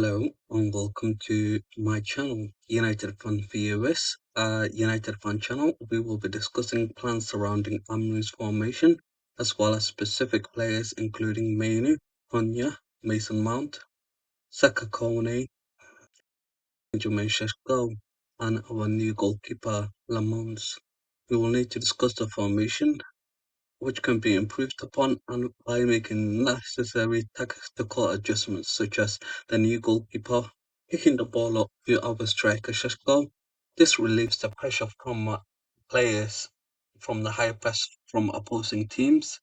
Hello and welcome to my channel, United Fan Viewers. United Fan Channel, we will be discussing plans surrounding Amri's formation, as well as specific players including Mainu, Hunya, Mason Mount, Saka Kone, Benjamin Sheshko, and our new goalkeeper, Lamons. We will need to discuss the formation, which can be improved upon and by making necessary tactical adjustments such as the new goalkeeper picking the ball up to our striker Sheshko. This relieves the pressure from players from the high press from opposing teams.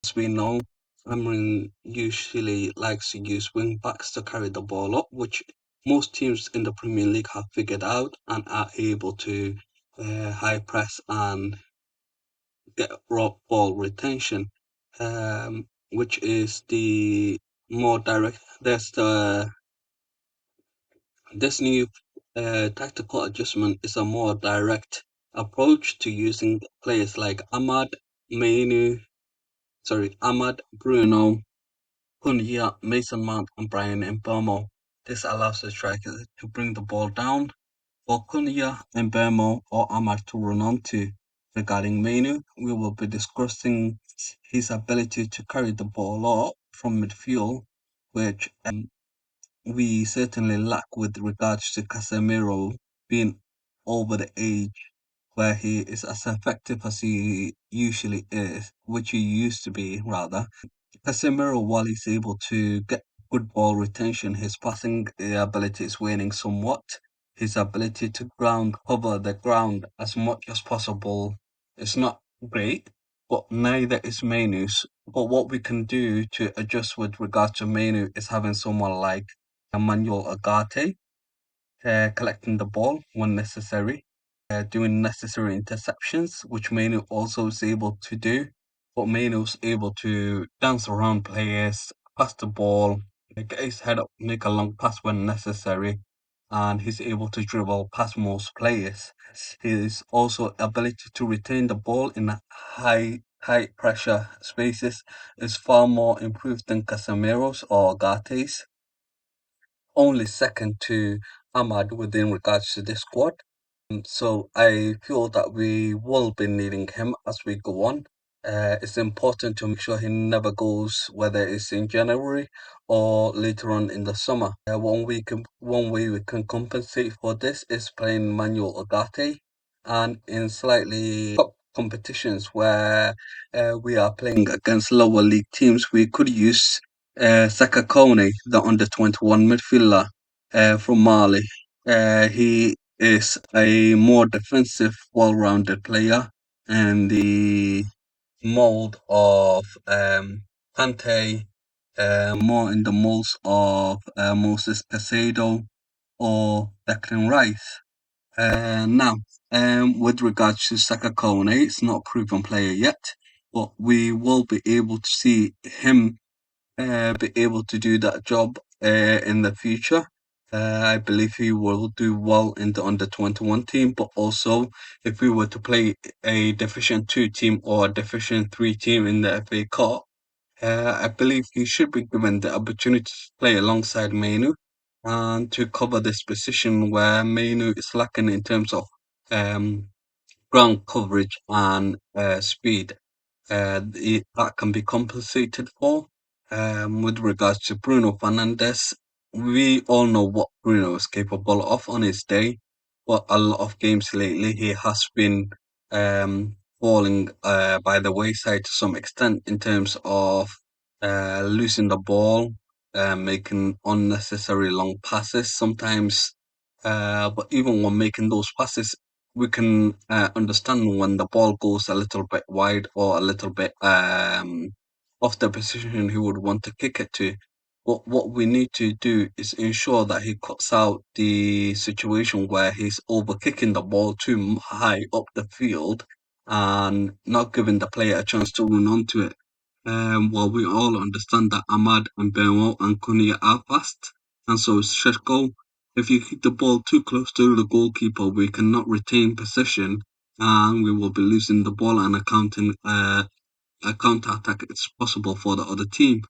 As we know, Amrin usually likes to use wing backs to carry the ball up, which most teams in the Premier League have figured out and are able to high press and get raw ball retention, which is the more direct. This new tactical adjustment is a more direct approach to using players like Manu, Ahmad, Bruno, Cunha, Mason Mount, and Brian Mbomo. This allows the striker to bring the ball down for Cunha, Mbemo, or Ahmad to run onto. Regarding Menu, we will be discussing his ability to carry the ball up from midfield, which we certainly lack with regards to Casemiro being over the age where he is as effective as he usually is, which he used to be rather. Casemiro, while he's able to get good ball retention, his passing ability is waning somewhat. His ability to ground cover the ground as much as possible is not great, but neither is Mainu's. But what we can do to adjust with regards to Mainu is having someone like Emmanuel Agate collecting the ball when necessary, doing necessary interceptions, which Mainu also is able to do. But Mainu's able to dance around players, pass the ball, get his head up, make a long pass when necessary, and he's able to dribble past most players. His also ability to retain the ball in high pressure spaces is far more improved than Casemiro's or Gate's, only second to Ahmad within regards to this squad. So I feel that we will be needing him as we go on. It's important to make sure he never goes, whether it's in January or later on in the summer. One way we can compensate for this is playing Manuel Agate, and in slightly top competitions where we are playing against lower league teams, we could use Saka Kone, the under 21 midfielder from Mali. He is a more defensive, well-rounded player in the mold of Kante, more in the molds of Moses Caicedo or Declan Rice. Now, with regards to Saka Kone, it's not a proven player yet, but we will be able to see him be able to do that job in the future. I believe he will do well in the under 21 team, but also if we were to play a Division 2 team or a Division 3 team in the FA Cup, I believe he should be given the opportunity to play alongside Mainu and to cover this position where Mainu is lacking in terms of um, ground coverage and speed. That can be compensated for. With regards to Bruno Fernandes, we all know what Bruno is capable of on his day, but a lot of games lately he has been falling by the wayside to some extent in terms of losing the ball, making unnecessary long passes sometimes. But even when making those passes, we can understand when the ball goes a little bit wide or a little bit off the position he would want to kick it to. But what we need to do is ensure that he cuts out the situation where he's over kicking the ball too high up the field and not giving the player a chance to run onto it. While we all understand that Ahmad and Benwell and Cunha are fast, and so is Sheshko, if you kick the ball too close to the goalkeeper, we cannot retain possession, and we will be losing the ball and a counter attack is possible for the other team.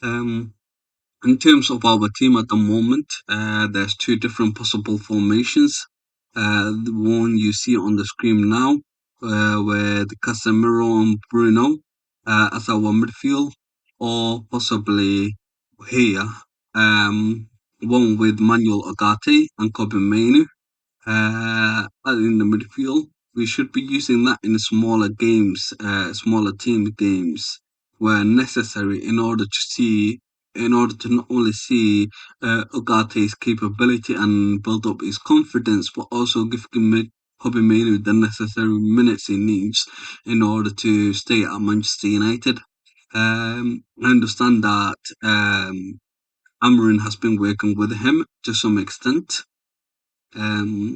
Um, In terms of our team at the moment, there's two different possible formations. The one you see on the screen now, with Casemiro and Bruno as our midfield, or possibly here, one with Manuel Ugarte and Kobe Mainoo in the midfield. We should be using that in smaller games, smaller team games where necessary in order to not only see Ugate's capability and build up his confidence, but also give Kobe Mainoo the necessary minutes he needs in order to stay at Manchester United. I understand that Amarin has been working with him to some extent. Um,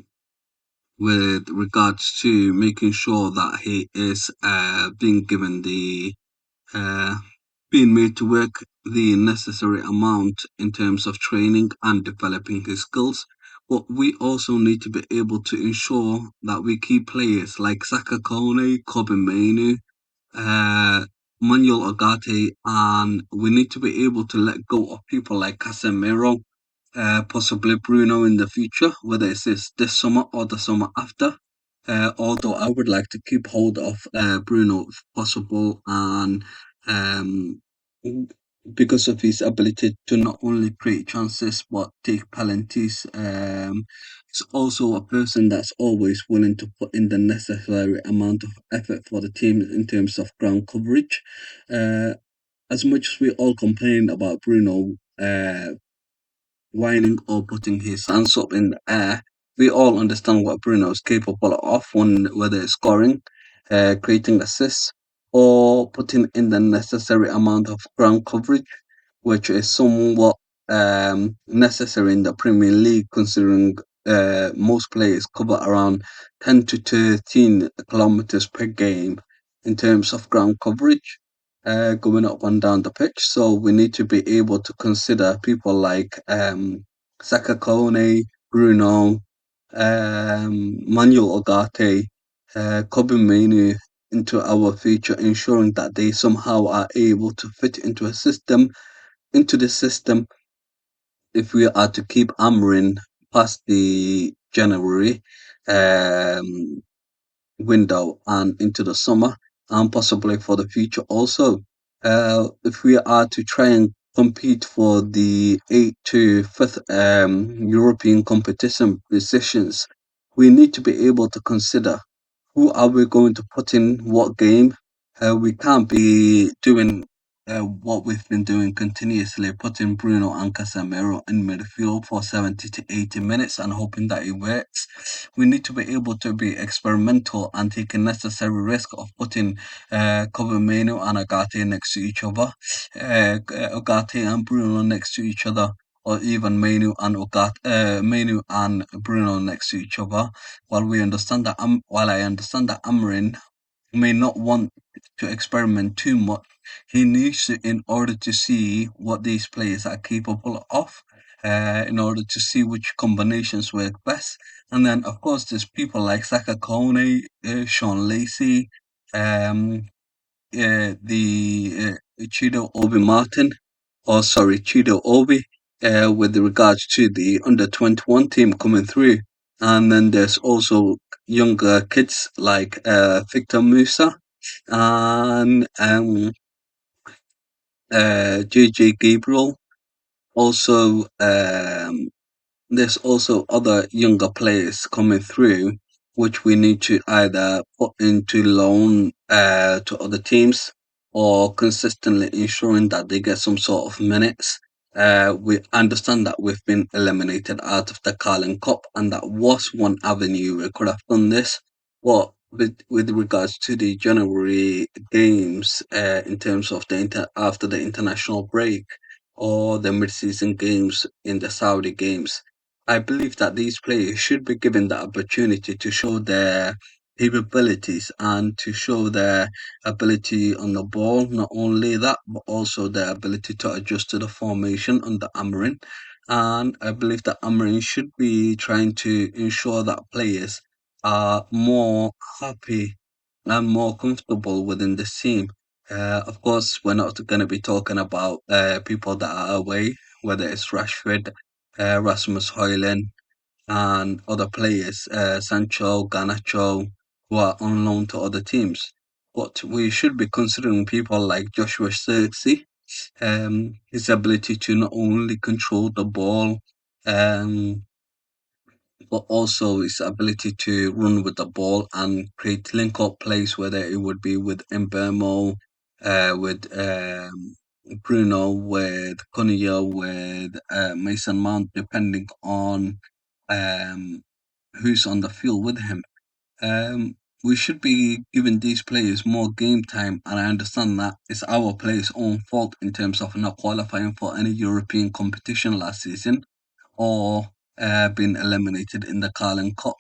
with regards to making sure that he is being given the uh, being made to work the necessary amount in terms of training and developing his skills. But we also need to be able to ensure that we keep players like Saka Kone, Kobe Mainu, uh, Manuel Agate, and we need to be able to let go of people like Casemiro, possibly Bruno in the future, whether it's this summer or the summer after. Although I would like to keep hold of Bruno if possible, and um, because of his ability to not only create chances but take penalties. He's also a person that's always willing to put in the necessary amount of effort for the team in terms of ground coverage. Uh, as much as we all complain about Bruno whining or putting his hands up in the air. We all understand what Bruno is capable of, whether it's scoring, creating assists, or putting in the necessary amount of ground coverage, which is somewhat necessary in the Premier League, considering most players cover around 10 to 13 kilometers per game in terms of ground coverage, going up and down the pitch. So we need to be able to consider people like Saka Kone, Bruno, Manuel Ogate, Kobe Mainoo into our future, ensuring that they somehow are able to fit into the system if we are to keep Amrin past the January. Um, Window and into the summer and possibly for the future also. If we are to try and compete for the 8th to 5th European competition positions, we need to be able to consider who are we going to put in what game? We can't be doing what we've been doing continuously, putting Bruno and Casemiro in midfield for 70 to 80 minutes and hoping that it works. We need to be able to be experimental and take a necessary risk of putting Covameno and Agate next to each other, Agate and Bruno next to each other, or even Menu and Bruno next to each other. While I understand that Amrin may not want to experiment too much, he needs to in order to see what these players are capable of, in order to see which combinations work best. And then, of course, there's people like Saka Kone, Sean Lacey, um, Chido Obi Martin, or sorry, Chido Obi, with regards to the under 21 team coming through. And then there's also younger kids like Victor Musa and JJ Gabriel. Also, there's also other younger players coming through, which we need to either put into loan to other teams or consistently ensuring that they get some sort of minutes. We understand that we've been eliminated out of the Carling Cup, and that was one avenue we could have done this. But with regards to the January games, in terms of after the international break or the mid-season games in the Saudi games, I believe that these players should be given the opportunity to show their capabilities and to show their ability on the ball. Not only that, but also their ability to adjust to the formation under Amarin. And I believe that Amarin should be trying to ensure that players are more happy and more comfortable within the team. Of course, we're not going to be talking about people that are away. whether it's Rashford, Rasmus Højlund, and other players, Sancho, Garnacho, who are on loan to other teams. But we should be considering people like Joshua Zirkzee, his ability to not only control the ball, um, but also his ability to run with the ball and create link-up plays, whether it would be with Mbemo, with Bruno, with Cunha, with Mason Mount, depending on um, who's on the field with him. We should be giving these players more game time, and I understand that it's our players' own fault in terms of not qualifying for any European competition last season or being eliminated in the Carling Cup.